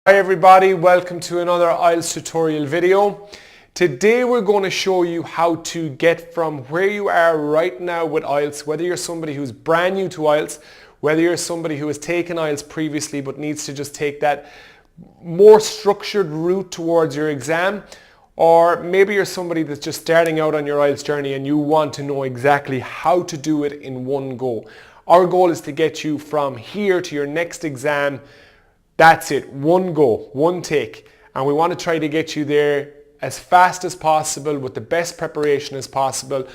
Hi everybody, welcome to another IELTS tutorial video. Today we're going to show you how to get from where you are right now with IELTS, whether you're somebody who's brand new to IELTS, whether you're somebody who has taken IELTS previously but needs to just take that more structured route towards your exam, or maybe you're somebody that's just starting out on your IELTS journey and you want to know exactly how to do it in one go. Our goal is to get you from here to your next exam. That's it, one go, one take. And we want to try to get you there as fast as possible with the best preparation as possible,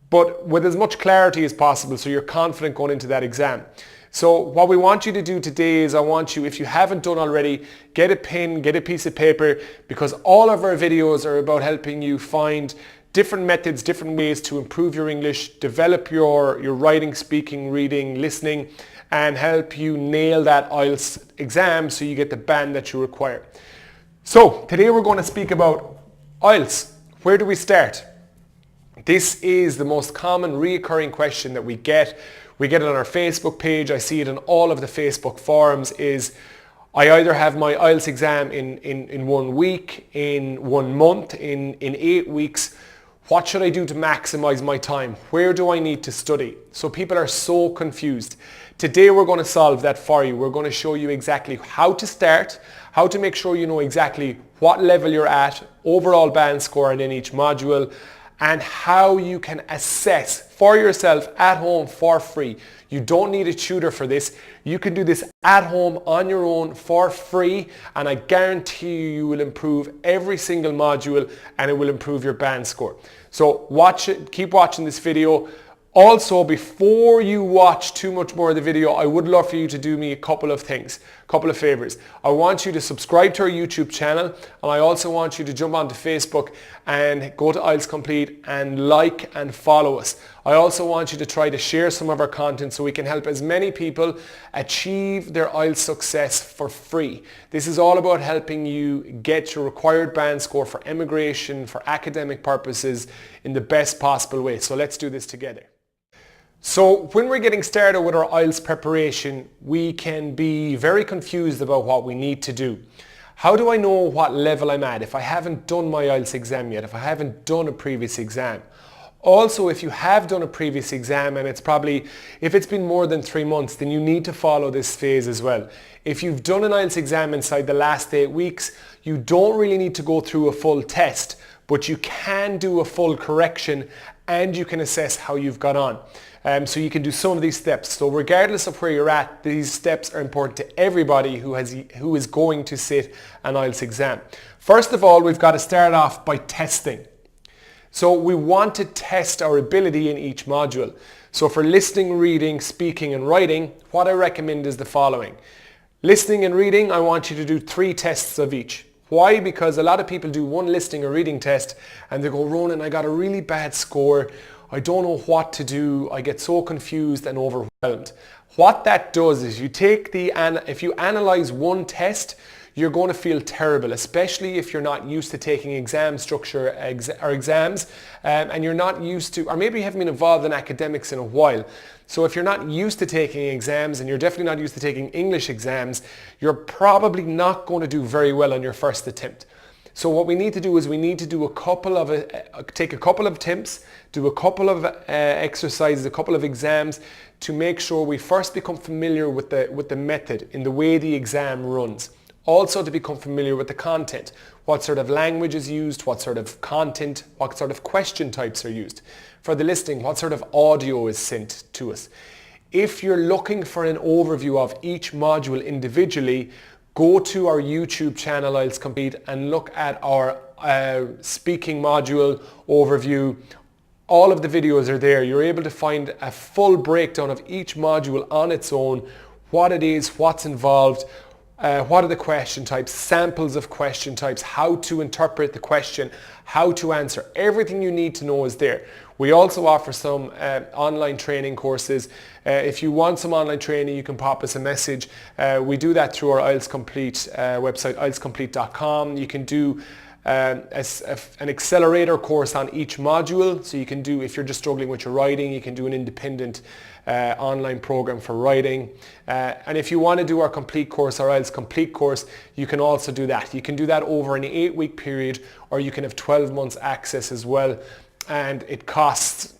but with as much clarity as possible so you're confident going into that exam. So what we want you to do today is I want you, if you haven't done already, get a pen, get a piece of paper, because all of our videos are about helping you find different methods, different ways to improve your English, develop your writing, speaking, reading, listening, and help you nail that IELTS exam so you get the band that you require. So today we're going to speak about IELTS. Where do we start? This is the most common reoccurring question that we get. We get it on our Facebook page. I see it in all of the Facebook forums is, I either have my IELTS exam in 1 week, in 1 month, in 8 weeks. What should I do to maximize my time? Where do I need to study? So people are so confused. Today we're going to solve that for you. We're going to show you exactly how to start, how to make sure you know exactly what level you're at, overall band score in each module, and how you can assess for yourself at home for free. You don't need a tutor for this. You can do this at home on your own for free, and I guarantee you will improve every single module and it will improve your band score. So watch it, keep watching this video. Also, before you watch too much more of the video, I would love for you to do me a couple of things, a couple of favors. I want you to subscribe to our YouTube channel, and I also want you to jump onto Facebook and go to IELTS Complete and like and follow us. I also want you to try to share some of our content so we can help as many people achieve their IELTS success for free. This is all about helping you get your required band score for immigration, for academic purposes in the best possible way. So let's do this together. So when we're getting started with our IELTS preparation, we can be very confused about what we need to do. How do I know what level I'm at if I haven't done my IELTS exam yet, if I haven't done a previous exam? Also, if you have done a previous exam and if it's been more than 3 months, then you need to follow this phase as well. If you've done an IELTS exam inside the last 8 weeks, you don't really need to go through a full test, but you can do a full correction and you can assess how you've got on. So you can do some of these steps. So regardless of where you're at, these steps are important to everybody who is going to sit an IELTS exam. First of all, we've got to start off by testing. So we want to test our ability in each module. So for listening, reading, speaking and writing, what I recommend is the following. Listening and reading, I want you to do 3 tests of each. Why? Because a lot of people do one listening or reading test and they go, Ronan, I got a really bad score. I don't know what to do. I get so confused and overwhelmed. What that does is if you analyze one test, you're going to feel terrible, especially if you're not used to taking exam structure or exams and you're not used to, or maybe you haven't been involved in academics in a while. So if you're not used to taking exams and you're definitely not used to taking English exams, you're probably not going to do very well on your first attempt. So what we need to do is we need to do take a couple of attempts, do a couple of exercises, a couple of exams to make sure we first become familiar with the method in the way the exam runs. Also to become familiar with the content, what sort of language is used, what sort of content, what sort of question types are used. For the listening, what sort of audio is sent to us. If you're looking for an overview of each module individually, go to our YouTube channel, IELTS Complete, and look at our speaking module overview. All of the videos are there. You're able to find a full breakdown of each module on its own, what it is, what's involved, what are the question types, samples of question types, how to interpret the question, how to answer. Everything you need to know is there. We also offer some online training courses. If you want some online training, you can pop us a message. We do that through our IELTS Complete website, IELTScomplete.com. You can do an accelerator course on each module. So you can do, if you're just struggling with your writing, you can do an independent online program for writing. And if you want to do our complete course, our IELTS complete course, you can also do that. You can do that over an 8-week period, or you can have 12 months access as well. And it costs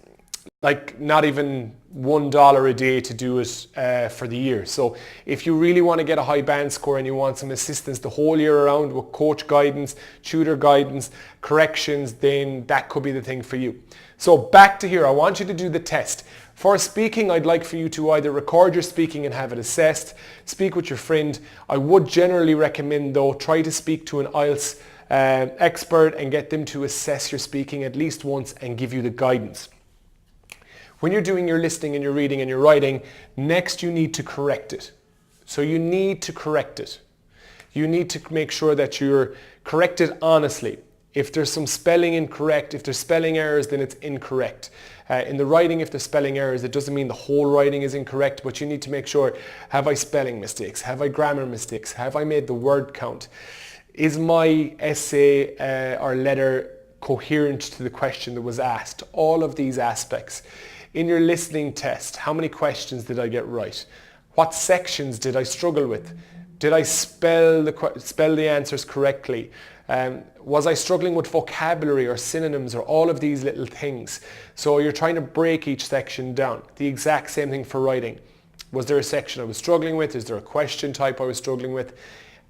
like not even $1 a day to do it for the year. So if you really want to get a high band score and you want some assistance the whole year around with coach guidance, tutor guidance, corrections, then that could be the thing for you. So back to here, I want you to do the test. For speaking, I'd like for you to either record your speaking and have it assessed, speak with your friend. I would generally recommend though, try to speak to an IELTS expert and get them to assess your speaking at least once and give you the guidance. When you're doing your listening and your reading and your writing, next you need to correct it. So you need to correct it. You need to make sure that you're corrected honestly. If there's some spelling incorrect, if there's spelling errors, then it's incorrect. In the writing, if there's spelling errors, it doesn't mean the whole writing is incorrect, but you need to make sure, have I spelling mistakes? Have I grammar mistakes? Have I made the word count? Is my essay or letter coherent to the question that was asked? All of these aspects. In your listening test, how many questions did I get right? What sections did I struggle with? Did I spell the answers correctly? Was I struggling with vocabulary or synonyms or all of these little things? So you're trying to break each section down. The exact same thing for writing. Was there a section I was struggling with? Is there a question type I was struggling with?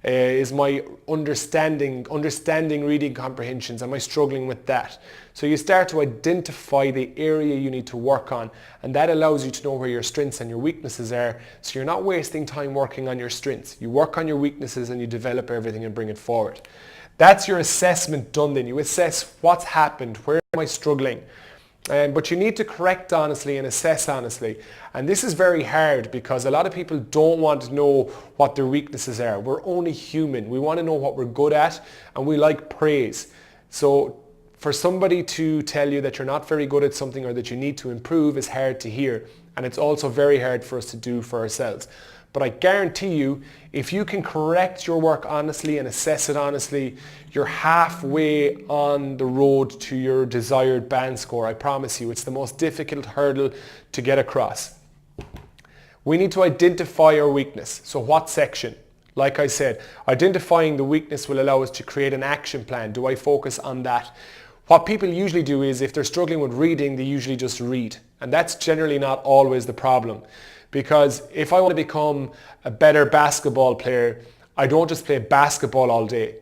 Is my understanding reading comprehensions, am I struggling with that? So you start to identify the area you need to work on, and that allows you to know where your strengths and your weaknesses are, so you're not wasting time working on your strengths. You work on your weaknesses and you develop everything and bring it forward. That's your assessment done then. You assess what's happened, where am I struggling? But you need to correct honestly and assess honestly. And this is very hard because a lot of people don't want to know what their weaknesses are. We're only human. We want to know what we're good at, and we like praise. So for somebody to tell you that you're not very good at something or that you need to improve is hard to hear. And it's also very hard for us to do for ourselves. But I guarantee you, if you can correct your work honestly and assess it honestly, you're halfway on the road to your desired band score. I promise you, it's the most difficult hurdle to get across. We need to identify our weakness. So what section? Like I said, identifying the weakness will allow us to create an action plan. Do I focus on that? What people usually do is if they're struggling with reading, they usually just read. And that's generally not always the problem. Because if I want to become a better basketball player, I don't just play basketball all day.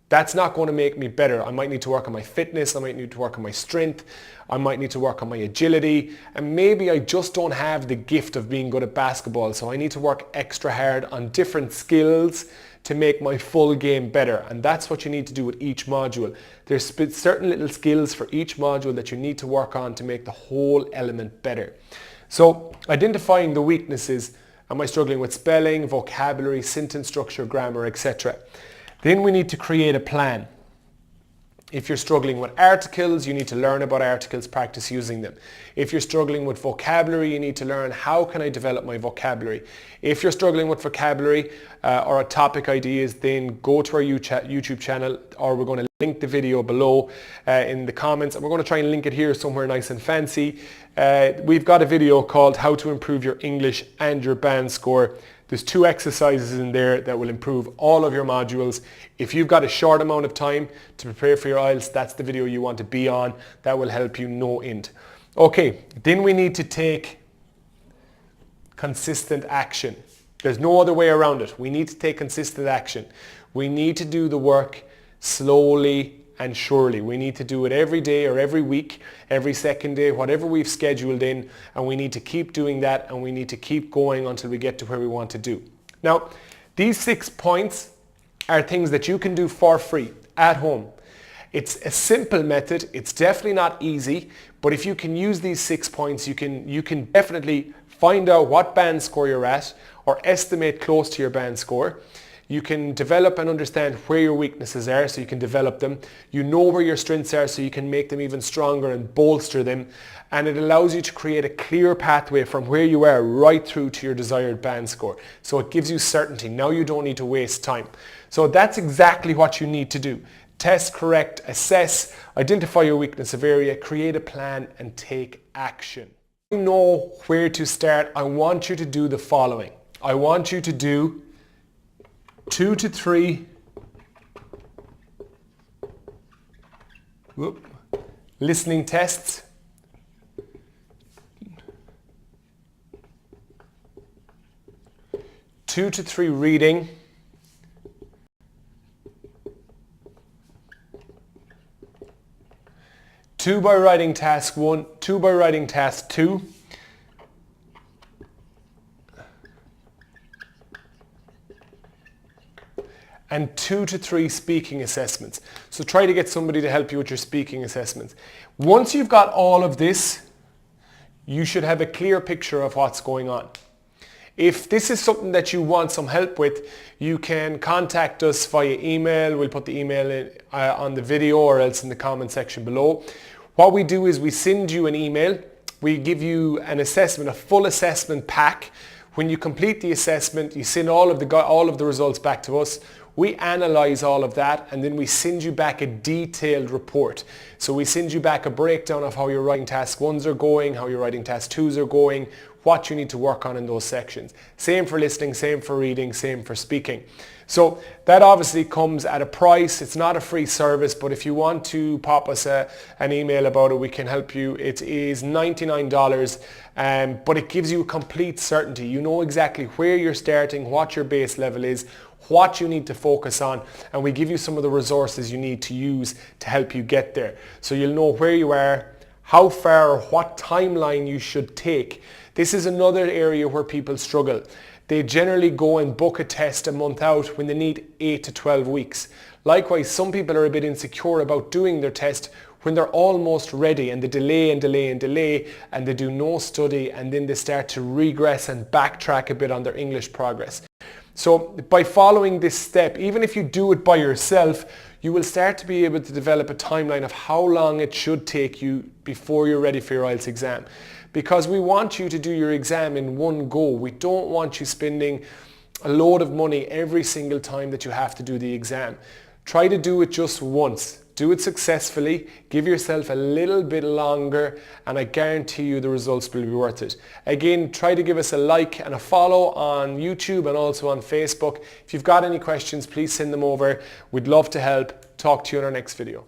That's not going to make me better. I might need to work on my fitness, I might need to work on my strength, I might need to work on my agility, and maybe I just don't have the gift of being good at basketball, so I need to work extra hard on different skills to make my full game better. And that's what you need to do with each module. There's certain little skills for each module that you need to work on to make the whole element better. So identifying the weaknesses, am I struggling with spelling, vocabulary, sentence structure, grammar, etc. Then we need to create a plan. If you're struggling with articles, you need to learn about articles, practice using them. If you're struggling with vocabulary, you need to learn how can I develop my vocabulary. If you're struggling with vocabulary or topic ideas, then go to our YouTube channel, or we're going to link the video below in the comments, and we're going to try and link it here somewhere nice and fancy. We've got a video called How to Improve Your English and Your Band Score. There's 2 exercises in there that will improve all of your modules. If you've got a short amount of time to prepare for your IELTS, that's the video you want to be on. That will help you no end. Okay, then we need to take consistent action. There's no other way around it. We need to take consistent action. We need to do the work slowly and surely. We need to do it every day or every week, every second day, whatever we've scheduled in, and we need to keep doing that, and we need to keep going until we get to where we want to do. Now, these 6 points are things that you can do for free at home. It's a simple method. It's definitely not easy, but if you can use these 6 points, you can definitely find out what band score you're at or estimate close to your band score. You can develop and understand where your weaknesses are, so you can develop them. You know where your strengths are, so you can make them even stronger and bolster them. And it allows you to create a clear pathway from where you are right through to your desired band score. So it gives you certainty. Now you don't need to waste time. So that's exactly what you need to do. Test, correct, assess, identify your weakness of area, create a plan, and take action. You know where to start. I want you to do the following. I want you to do 2 to 3 listening tests. 2 to 3 reading. 2 by writing task 1, 2 by writing task 2. And 2 to 3 speaking assessments. So try to get somebody to help you with your speaking assessments. Once you've got all of this, you should have a clear picture of what's going on. If this is something that you want some help with, you can contact us via email. We'll put the email in, on the video or else in the comment section below. What we do is we send you an email. We give you an assessment, a full assessment pack. When you complete the assessment, you send all of the results back to us. We analyze all of that and then we send you back a detailed report. So we send you back a breakdown of how your writing task 1s are going, how your writing task 2s are going, what you need to work on in those sections. Same for listening, same for reading, same for speaking. So that obviously comes at a price. It's not a free service, but if you want to pop us an email about it, we can help you. It is $99, but it gives you a complete certainty. You know exactly where you're starting, what your base level is, what you need to focus on, and we give you some of the resources you need to use to help you get there. So you'll know where you are, how far or what timeline you should take. This is another area where people struggle. They generally go and book a test a month out when they need 8 to 12 weeks. Likewise, some people are a bit insecure about doing their test when they're almost ready and they delay and delay and delay and they do no study and then they start to regress and backtrack a bit on their English progress. So by following this step, even if you do it by yourself, you will start to be able to develop a timeline of how long it should take you before you're ready for your IELTS exam. Because we want you to do your exam in one go. We don't want you spending a load of money every single time that you have to do the exam. Try to do it just once. Do it successfully, give yourself a little bit longer, and I guarantee you the results will be worth it. Again, try to give us a like and a follow on YouTube and also on Facebook. If you've got any questions, please send them over. We'd love to help. Talk to you in our next video.